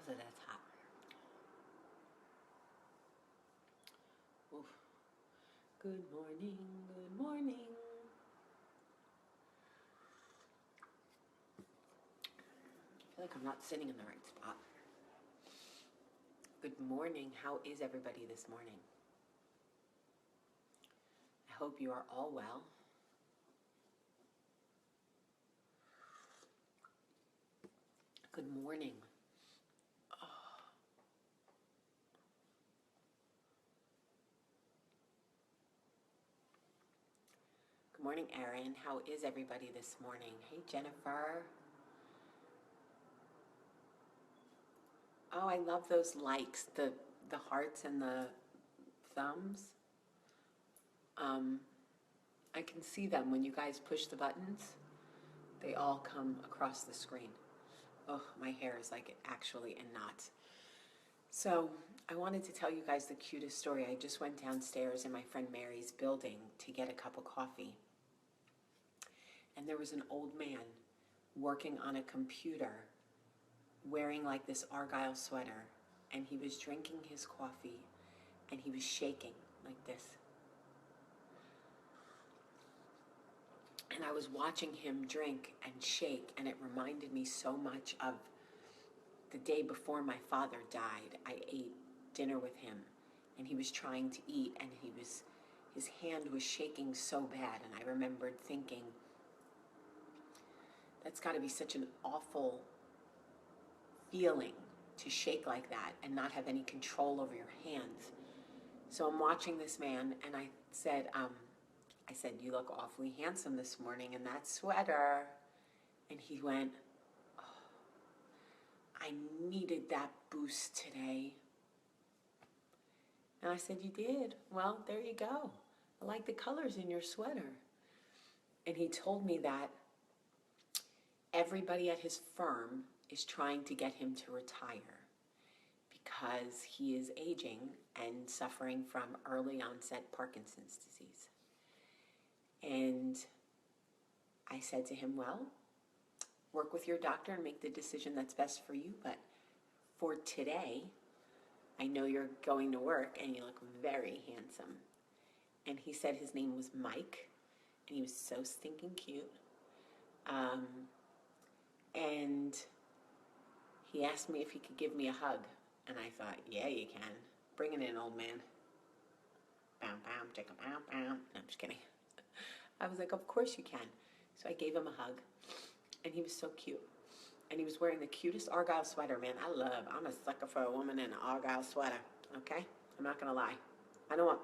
Oh, that's hot. Oof. Good morning, good morning. I feel like I'm not sitting in the right spot. Good morning. How is everybody this morning? I hope you are all well. Good morning. Good morning, Erin. How is everybody this morning? Hey, Jennifer. Oh, I love those likes, the hearts and the thumbs. I can see them when you guys push the buttons. They all come across the screen. Oh, my hair is like actually in knots. So I wanted to tell you guys the cutest story. I just went downstairs in my friend Mary's building to get a cup of coffee. And there was an old man working on a computer wearing like this Argyle sweater. And he was drinking his coffee and he was shaking like this. And I was watching him drink and shake, and it reminded me so much of the day before my father died. I ate dinner with him, and he was trying to eat, and his hand was shaking so bad, and I remembered thinking, that's got to be such an awful feeling to shake like that and not have any control over your hands. So I'm watching this man, and I said, you look awfully handsome this morning in that sweater. And he went, oh, I needed that boost today. And I said, you did? Well, there you go. I like the colors in your sweater. And he told me that everybody at his firm is trying to get him to retire because he is aging and suffering from early onset Parkinson's disease. And I said to him, well, work with your doctor and make the decision that's best for you. But for today, I know you're going to work and you look very handsome. And he said his name was Mike, and he was so stinking cute. And he asked me if he could give me a hug. And I thought, yeah, you can. Bring it in, old man. Bam, bam, chicka, bam, bam. No, I'm just kidding. I was like, of course you can. So I gave him a hug, and he was so cute. And he was wearing the cutest Argyle sweater, man. I'm a sucker for a woman in an Argyle sweater, okay? I'm not gonna lie. I don't want,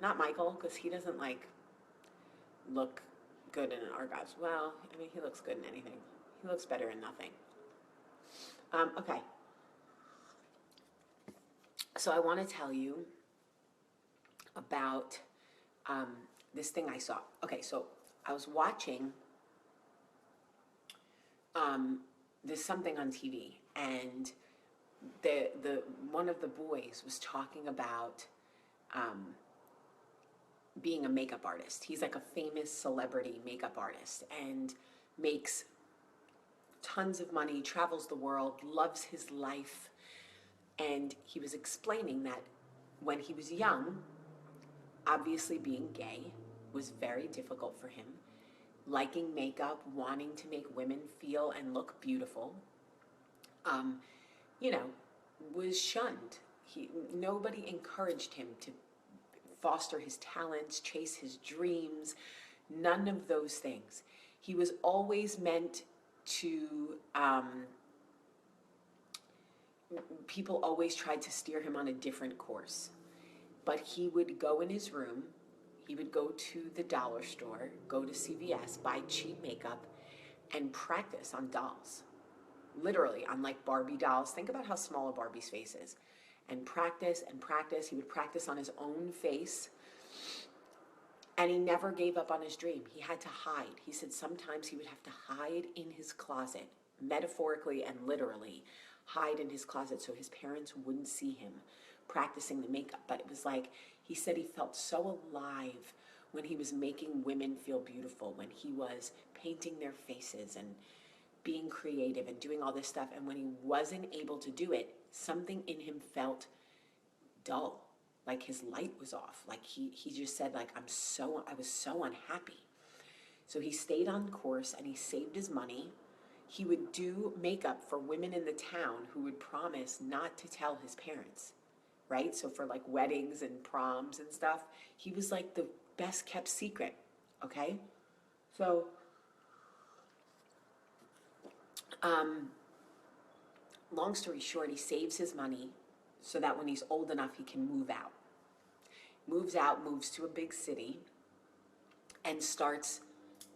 not Michael, because he doesn't like look good in an Argyle. Well, I mean, he looks good in anything. He looks better in nothing. Okay. So I want to tell you about this thing I saw. Okay, so I was watching there's something on TV, and the one of the boys was talking about being a makeup artist. He's like a famous celebrity makeup artist and makes tons of money, travels the world, loves his life. And he was explaining that when he was young, obviously being gay was very difficult for him. Liking makeup, wanting to make women feel and look beautiful, was shunned. Nobody encouraged him to foster his talents, chase his dreams, none of those things. He was always meant to, people always tried to steer him on a different course. But he would go in his room, he would go to the dollar store, go to CVS, buy cheap makeup, and practice on dolls. Literally, on like Barbie dolls. Think about how small a Barbie's face is. And practice and practice. He would practice on his own face. And he never gave up on his dream. He had to hide. He said sometimes he would have to hide in his closet, metaphorically and literally, hide in his closet so his parents wouldn't see him practicing the makeup. But it was like, he said he felt so alive when he was making women feel beautiful, when he was painting their faces and being creative and doing all this stuff. And when he wasn't able to do it, something in him felt dull, like his light was off. Like he just said, like, I was so unhappy. So he stayed on course and he saved his money. He would do makeup for women in the town who would promise not to tell his parents, right? So for like weddings and proms and stuff, he was like the best kept secret, okay? So, long story short, he saves his money so that when he's old enough, he can move out. Moves out, moves to a big city, and starts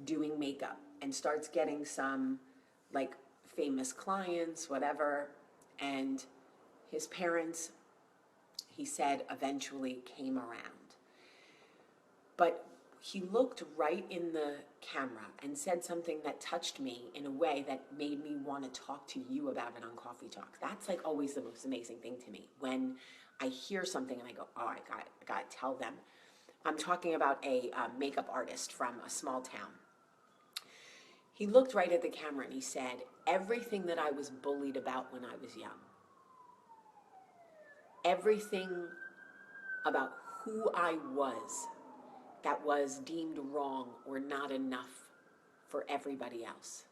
doing makeup and starts getting some like famous clients, whatever. And his parents, he said, eventually came around. But he looked right in the camera and said something that touched me in a way that made me want to talk to you about it on Coffee Talk. That's like always the most amazing thing to me. When I hear something and I go, oh, I got to tell them. I'm talking about a makeup artist from a small town. He looked right at the camera and he said, everything that I was bullied about when I was young, everything about who I was that was deemed wrong or not enough for everybody else.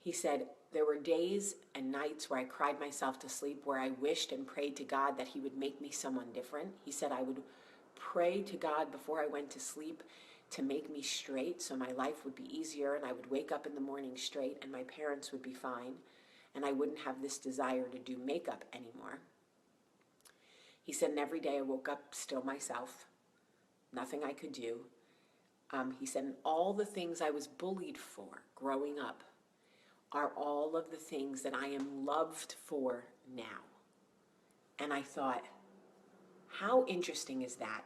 He said, there were days and nights where I cried myself to sleep, where I wished and prayed to God that he would make me someone different. He said I would pray to God before I went to sleep to make me straight so my life would be easier, and I would wake up in the morning straight and my parents would be fine and I wouldn't have this desire to do makeup anymore. He said, and every day I woke up still myself, nothing I could do. He said, and all the things I was bullied for growing up are all of the things that I am loved for now. And I thought, how interesting is that?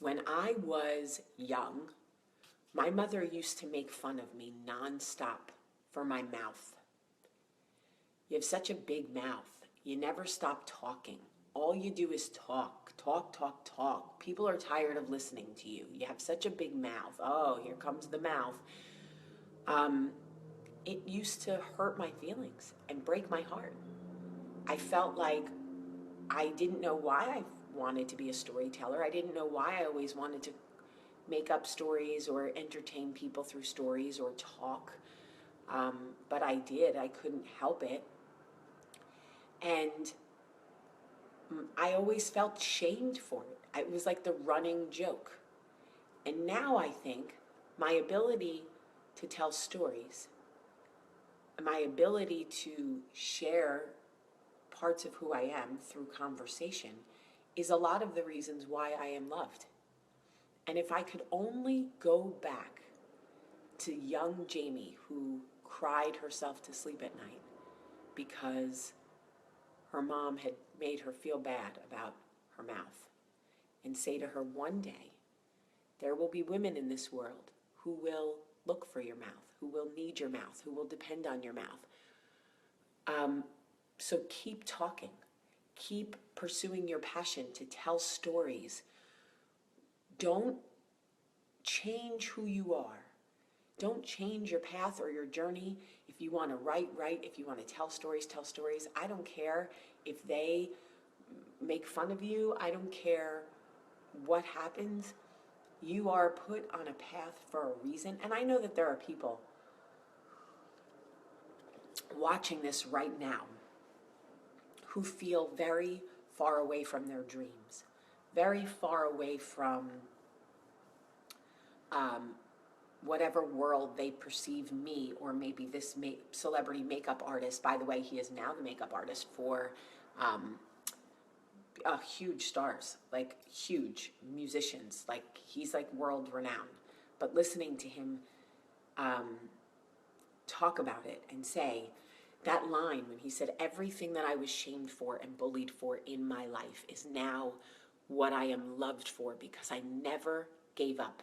When I was young, my mother used to make fun of me nonstop for my mouth. You have such a big mouth. You never stop talking. All you do is talk, talk, talk, talk. People are tired of listening to you. You have such a big mouth. Oh, here comes the mouth. It used to hurt my feelings and break my heart. I felt like I didn't know why I wanted to be a storyteller. I didn't know why I always wanted to make up stories or entertain people through stories or talk. But I did. I couldn't help it. And I always felt shamed for it. It was like the running joke. And now I think my ability to tell stories, my ability to share parts of who I am through conversation is a lot of the reasons why I am loved. And if I could only go back to young Jamie, who cried herself to sleep at night because her mom had made her feel bad about her mouth, and say to her, one day there will be women in this world who will look for your mouth, who will need your mouth, who will depend on your mouth. So keep talking. Keep pursuing your passion to tell stories. Don't change who you are. Don't change your path or your journey. If you want to write. If you want to tell stories, tell stories. I don't care if they make fun of you. I don't care what happens. You are put on a path for a reason. And I know that there are people watching this right now who feel very far away from their dreams, very far away from whatever world they perceive me, or maybe this celebrity makeup artist. By the way, he is now the makeup artist for huge stars, like huge musicians. Like he's like world renowned. But listening to him talk about it and say that line when he said, everything that I was shamed for and bullied for in my life is now what I am loved for because I never gave up.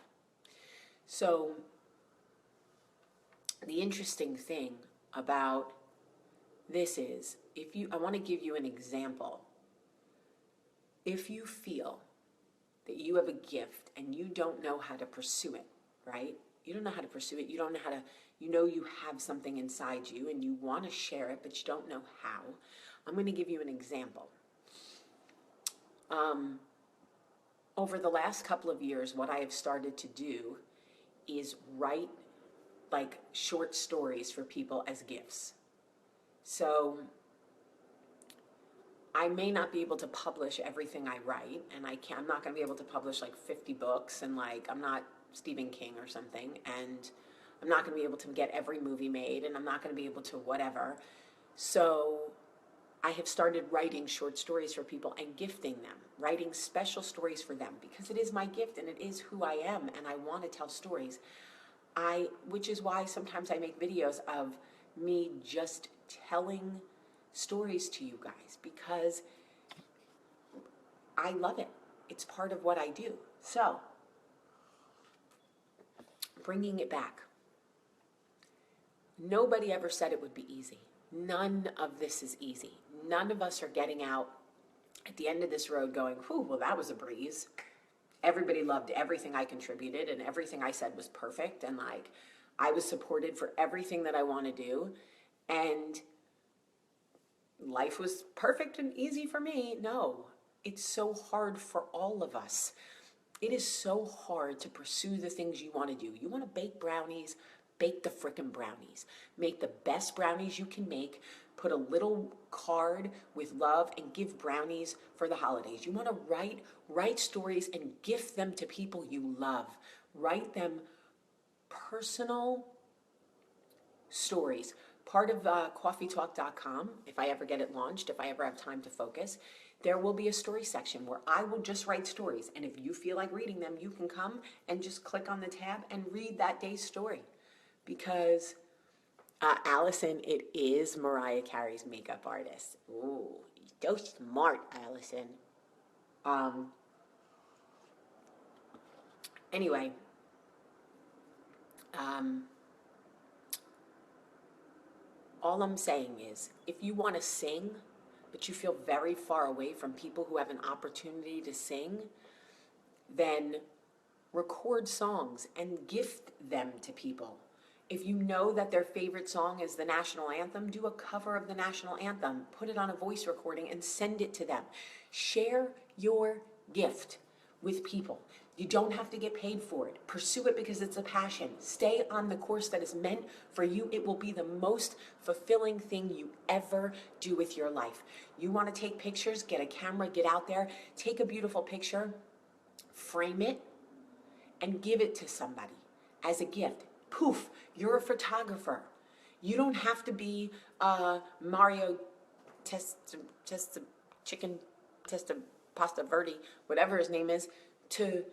So the interesting thing about this is, I want to give you an example. If you feel that you have a gift and you don't know how to pursue it, right? You don't know how to pursue it. You don't know how to you know you have something inside you and you want to share it, but you don't know how. I'm going to give you an example. Over the last couple of years, what I have started to do is write like short stories for people as gifts. So I may not be able to publish everything I write, and I'm not going to be able to publish like 50 books, and like I'm not Stephen King or something, and I'm not going to be able to get every movie made, and I'm not going to be able to whatever. So I have started writing short stories for people and gifting them, writing special stories for them, because it is my gift and it is who I am, and I want to tell stories. Which is why sometimes I make videos of me just telling stories to you guys, because I love it. It's part of what I do. So, bringing it back. Nobody ever said it would be easy. None of this is easy. None of us are getting out at the end of this road going, whew, well, that was a breeze. Everybody loved everything I contributed, and everything I said was perfect, and like I was supported for everything that I want to do, and life was perfect and easy for me. No, it's so hard for all of us. It is so hard to pursue the things you want to do. You want to bake brownies, bake the frickin' brownies. Make the best brownies you can make. Put a little card with love and give brownies for the holidays. You want to write stories and gift them to people you love. Write them personal stories. Part of coffeetalk.com, if I ever get it launched, if I ever have time to focus, there will be a story section where I will just write stories. And if you feel like reading them, you can come and just click on the tab and read that day's story. Because Allison, it is Mariah Carey's makeup artist. Ooh, so smart, Allison. Anyway, all I'm saying is, if you want to sing, but you feel very far away from people who have an opportunity to sing, then record songs and gift them to people. If you know that their favorite song is the national anthem, do a cover of the national anthem, put it on a voice recording and send it to them. Share your gift with people. You don't have to get paid for it. Pursue it because it's a passion. Stay on the course that is meant for you. It will be the most fulfilling thing you ever do with your life. You want to take pictures, get a camera, get out there, take a beautiful picture, frame it, and give it to somebody as a gift. Poof, you're a photographer. You don't have to be Mario Pasta Verde, whatever his name is, to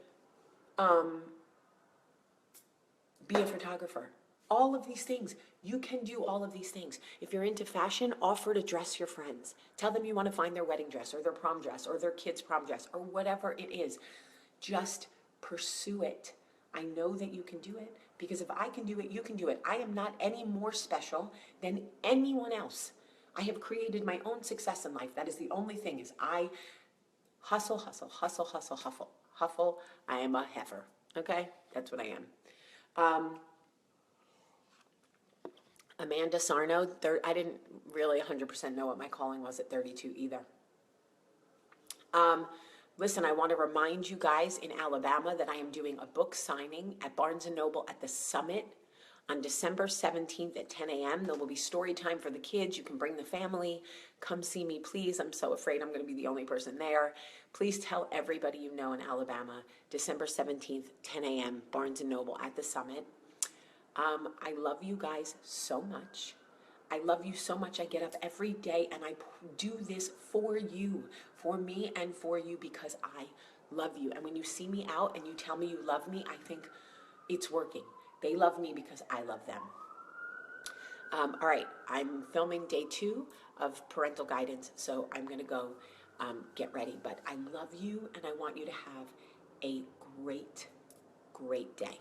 be a photographer. All of these things. You can do all of these things. If you're into fashion, offer to dress your friends. Tell them you want to find their wedding dress or their prom dress or their kid's prom dress or whatever it is. Just pursue it. I know that you can do it, because if I can do it, you can do it. I am not any more special than anyone else. I have created my own success in life. That is the only thing, is I hustle, hustle, hustle, hustle, hustle, hustle. I am a heifer. Okay? That's what I am. Amanda Sarno, I didn't really 100% know what my calling was at 32 either. Listen, I want to remind you guys in Alabama that I am doing a book signing at Barnes & Noble at the Summit on December 17th at 10 a.m. There will be story time for the kids. You can bring the family. Come see me, please. I'm so afraid I'm going to be the only person there. Please tell everybody you know in Alabama, December 17th, 10 a.m., Barnes & Noble at the Summit. I love you guys so much. I love you so much. I get up every day and I do this for you, for me and for you, because I love you. And when you see me out and you tell me you love me, I think it's working. They love me because I love them. All right, I'm filming day 2 of parental guidance, so I'm going to go get ready. But I love you and I want you to have a great, great day.